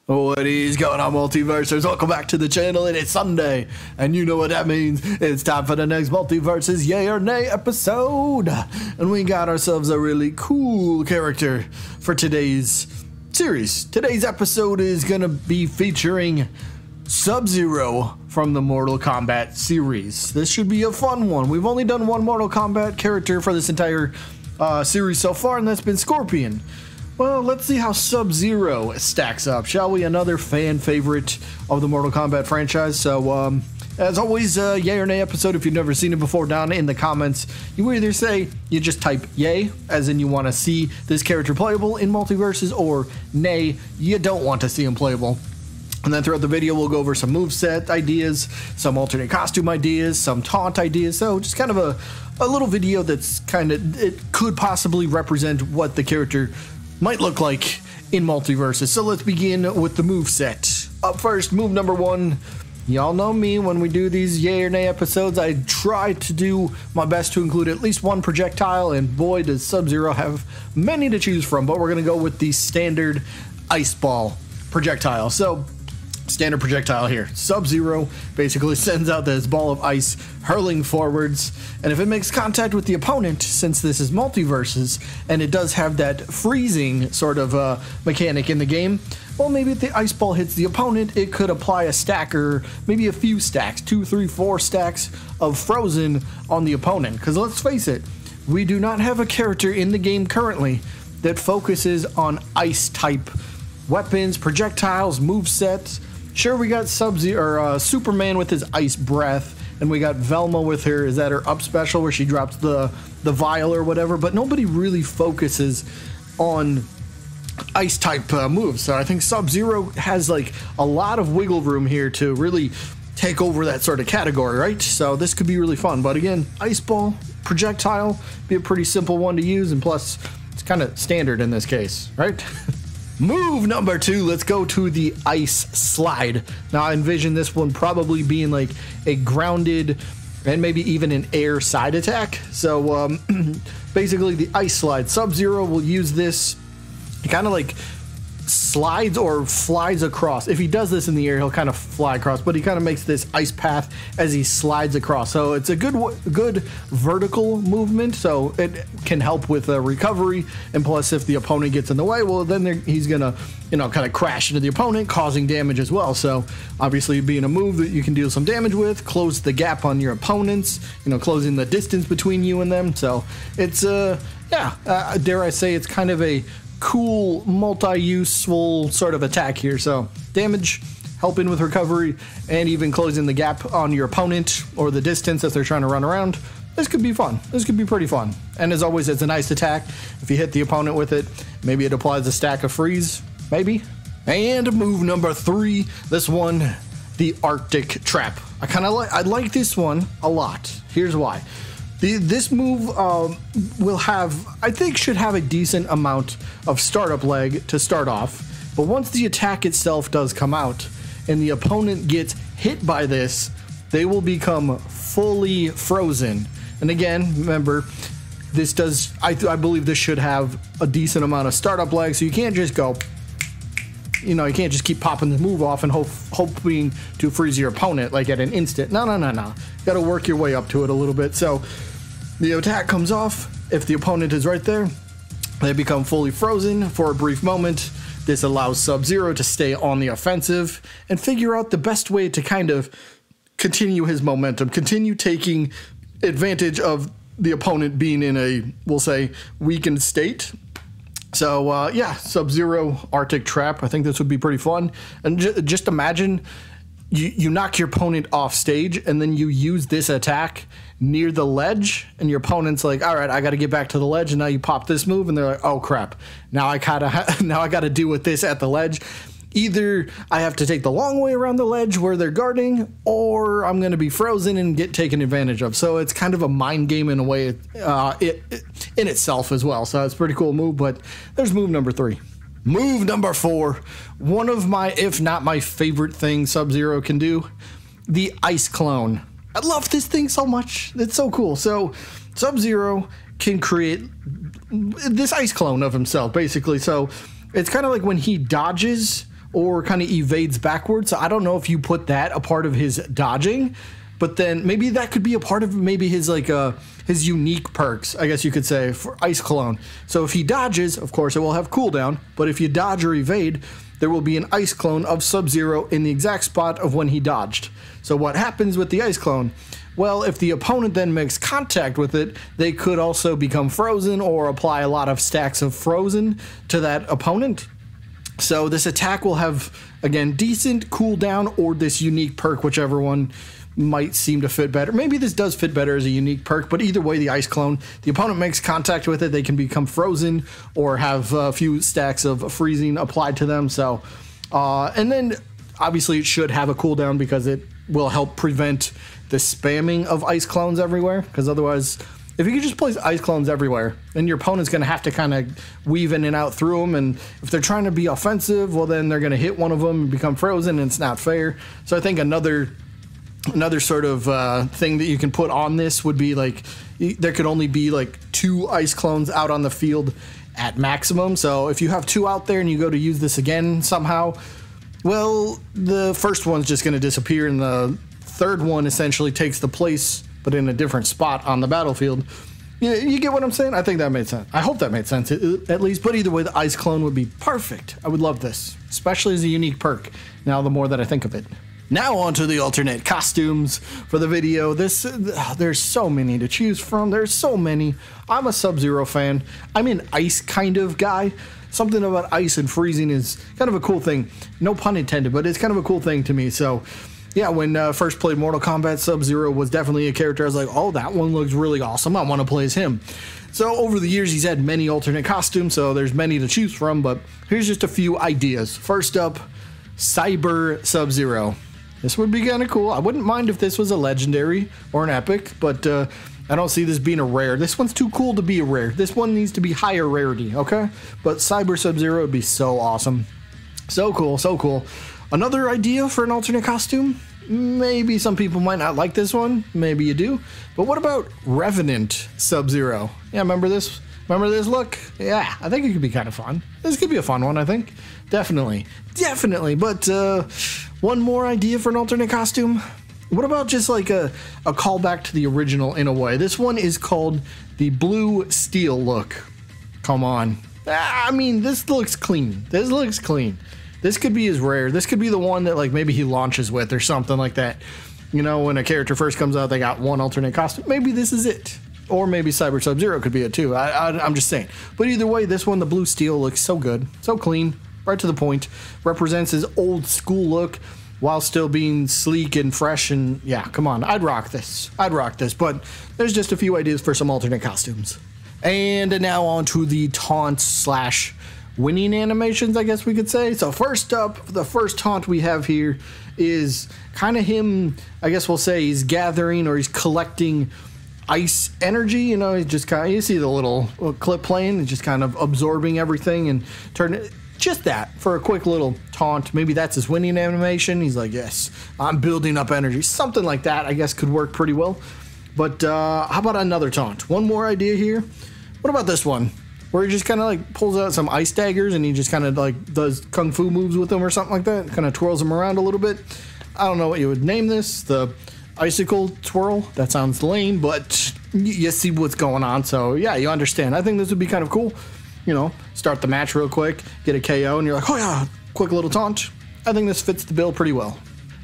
What is going on, Multiversers? Welcome back to the channel, and it's Sunday, and you know what that means. It's time for the next Multiversus Yay or Nay episode, and we got ourselves a really cool character for today's series. Today's episode is gonna be featuring Sub-Zero from the Mortal Kombat series. This should be a fun one. We've only done one Mortal Kombat character for this entire series so far, and that's been Scorpion. Well, let's see how Sub-Zero stacks up, shall we? Another fan favorite of the Mortal Kombat franchise. So, as always, yay or nay episode. If you've never seen it before, down in the comments, you either say, you just type yay, as in you want to see this character playable in Multiversus, or nay, you don't want to see him playable. And then throughout the video, we'll go over some moveset ideas, some alternate costume ideas, some taunt ideas. So just kind of a little video that's kind of, it could possibly represent what the character might look like in Multiversus. So let's begin with the moveset. Up first, move number one. Y'all know me, when we do these yay or nay episodes, I try to do my best to include at least one projectile, and boy does Sub-Zero have many to choose from, but we're gonna go with the standard ice ball projectile. So, standard projectile here. Sub-Zero basically sends out this ball of ice hurling forwards, and if it makes contact with the opponent, since this is Multiversus, and it does have that freezing sort of mechanic in the game, well, maybe if the ice ball hits the opponent, it could apply a stack or maybe a few stacks, 2, 3, 4 stacks of frozen on the opponent. Because let's face it, we do not have a character in the game currently that focuses on ice type weapons, projectiles, movesets. Sure, we got Sub-Zero, Superman with his ice breath, and we got Velma with her, is that her up special where she drops the vial or whatever, but nobody really focuses on ice type moves. So I think Sub-Zero has like a lot of wiggle room here to really take over that sort of category, right? So this could be really fun, but again, ice ball, projectile, be a pretty simple one to use, and plus it's kind of standard in this case, right? Move number two, let's go to the ice slide. Now I envision this one probably being like a grounded and maybe even an air side attack. So basically the ice slide, Sub-Zero will use this kind of like slides or flies across. If he does this in the air, he'll kind of fly across, but he kind of makes this ice path as he slides across. So it's a good vertical movement, so it can help with recovery, and plus if the opponent gets in the way, well then he's gonna, you know, kind of crash into the opponent, causing damage as well. So obviously being a move that you can deal some damage with, close the gap on your opponents, you know, closing the distance between you and them. So it's dare I say, it's kind of a cool multi-useful sort of attack here. So damage, helping with recovery, and even closing the gap on your opponent or the distance if they're trying to run around. This could be fun. This could be pretty fun. And as always, it's a nice attack. If you hit the opponent with it, maybe it applies a stack of freeze, maybe. And move number three, this one, the Arctic Trap. I like this one a lot. Here's why. This move will have, I think, should have a decent amount of startup lag to start off, but once the attack itself does come out and the opponent gets hit by this, they will become fully frozen. And again, remember, this does, I believe this should have a decent amount of startup lag, so you can't just go, you know, you can't just keep popping the move off and hoping to freeze your opponent like at an instant. No. You gotta work your way up to it a little bit. So the attack comes off, if the opponent is right there, they become fully frozen for a brief moment. This allows Sub-Zero to stay on the offensive and figure out the best way to kind of continue his momentum, continue taking advantage of the opponent being in a, we'll say, weakened state. So yeah, Sub-Zero Arctic Trap, I think this would be pretty fun. And just imagine you knock your opponent off stage, and then you use this attack near the ledge, and your opponent's like, all right, I got to get back to the ledge, and now you pop this move, and they're like, oh crap, now I got to deal with this at the ledge. Either I have to take the long way around the ledge where they're guarding, or I'm going to be frozen and get taken advantage of. So it's kind of a mind game in a way in itself as well. So it's a pretty cool move, but there's move number three. Move number four, one of my, if not my favorite thing Sub-Zero can do, the Ice Clone. I love this thing so much. It's so cool. So Sub-Zero can create this ice clone of himself, basically. So it's kind of like when he dodges or kind of evades backwards. So I don't know if you put that a part of his dodging, but then maybe that could be a part of maybe his like his unique perks, I guess you could say, for Ice Clone. So if he dodges, of course it will have cooldown, but if you dodge or evade, there will be an Ice Clone of Sub-Zero in the exact spot of when he dodged. So what happens with the Ice Clone? Well, if the opponent then makes contact with it, they could also become frozen or apply a lot of stacks of frozen to that opponent. So this attack will have, again, decent cooldown or this unique perk, whichever one might seem to fit better. Maybe this does fit better as a unique perk, but either way, the Ice Clone, the opponent makes contact with it, they can become frozen or have a few stacks of freezing applied to them. So, and then obviously it should have a cooldown because it will help prevent the spamming of Ice Clones everywhere, because otherwise, if you could just place Ice Clones everywhere, then your opponent's going to have to kind of weave in and out through them, and if they're trying to be offensive, well then they're going to hit one of them and become frozen, and it's not fair. So I think another sort of thing that you can put on this would be like, there could only be like 2 Ice Clones out on the field at maximum. So if you have 2 out there and you go to use this again somehow, well, the first one's just going to disappear and the third one essentially takes the place, but in a different spot on the battlefield. You get what I'm saying? I think that made sense. I hope that made sense at least, but either way, the Ice Clone would be perfect. I would love this, especially as a unique perk, now the more that I think of it. Now on to the alternate costumes for the video. There's so many to choose from. There's so many. I'm a Sub-Zero fan. I'm an ice kind of guy. Something about ice and freezing is kind of a cool thing. No pun intended, but it's kind of a cool thing to me. So yeah, when first played Mortal Kombat, Sub-Zero was definitely a character I was like, oh, that one looks really awesome. I want to play as him. So over the years, he's had many alternate costumes, so there's many to choose from, but here's just a few ideas. First up, Cyber Sub-Zero. This would be kind of cool. I wouldn't mind if this was a legendary or an epic, but I don't see this being a rare. This one's too cool to be a rare. This one needs to be higher rarity, okay? But Cyber Sub-Zero would be so awesome. So cool, so cool. Another idea for an alternate costume? Maybe some people might not like this one. Maybe you do. But what about Revenant Sub-Zero? Yeah, remember this? Remember this look? Yeah, I think it could be kind of fun. This could be a fun one, I think. Definitely. Definitely. But one more idea for an alternate costume? What about just like a callback to the original in a way? This one is called the Blue Steel look. Come on. I mean, this looks clean. This looks clean. This could be his rare. This could be the one that like maybe he launches with or something like that. You know, when a character first comes out, they got one alternate costume. Maybe this is it. Or maybe Cyber Sub-Zero could be it too. I'm just saying. But either way, this one, the Blue Steel, looks so good. So clean. Right to the point. Represents his old school look while still being sleek and fresh. And yeah, come on. I'd rock this. I'd rock this. But there's just a few ideas for some alternate costumes. And now on to the taunt / winning animations, I guess we could say. So first up, the first taunt we have here is kind of him, I guess we'll say he's gathering or he's collecting ice energy. You know, he's just kind of, you see the little clip playing and just kind of absorbing everything and turning it, just that for a quick little taunt. Maybe that's his winning animation. He's like, yes, I'm building up energy. Something like that, I guess, could work pretty well. But how about another taunt? One more idea here. What about this one? Where he just kind of like pulls out some ice daggers and he just kind of like does kung fu moves with them or something like that. Kind of twirls them around a little bit. I don't know what you would name this. The icicle twirl. That sounds lame, but you see what's going on. So yeah, you understand. I think this would be kind of cool. You know, start the match real quick, get a KO, and you're like, oh yeah, quick little taunt. I think this fits the bill pretty well.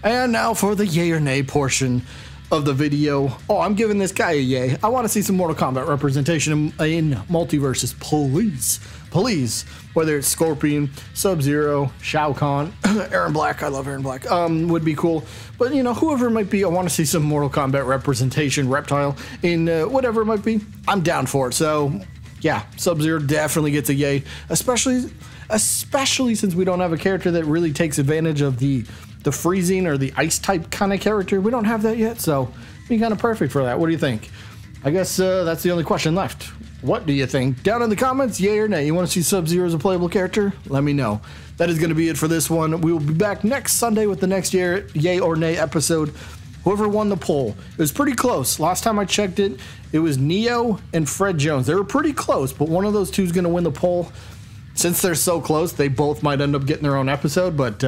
And now for the yay or nay portion of the video. Oh, I'm giving this guy a yay. I want to see some Mortal Kombat representation in Multiversus, please. Please. Whether it's Scorpion, Sub-Zero, Shao Kahn, Aaron Black, I love Aaron Black, would be cool. But, you know, whoever it might be, I want to see some Mortal Kombat representation, Reptile, in whatever it might be. I'm down for it. So, yeah, Sub-Zero definitely gets a yay, especially since we don't have a character that really takes advantage of the freezing or the ice type kind of character. We don't have that yet, so it'd be kind of perfect for that. What do you think? I guess that's the only question left. What do you think? Down in the comments, yay or nay. You want to see Sub-Zero as a playable character? Let me know. That is going to be it for this one. We will be back next Sunday with the next yay or nay episode. Whoever won the poll. It was pretty close. Last time I checked it, it was Neo and Fred Jones. They were pretty close, but one of those two is going to win the poll. since they're so close, they both might end up getting their own episode, but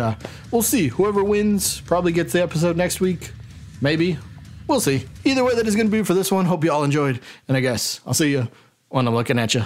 we'll see. Whoever wins probably gets the episode next week. Maybe. We'll see. Either way that is going to be for this one. Hope you all enjoyed, and I guess I'll see you when I'm looking at you.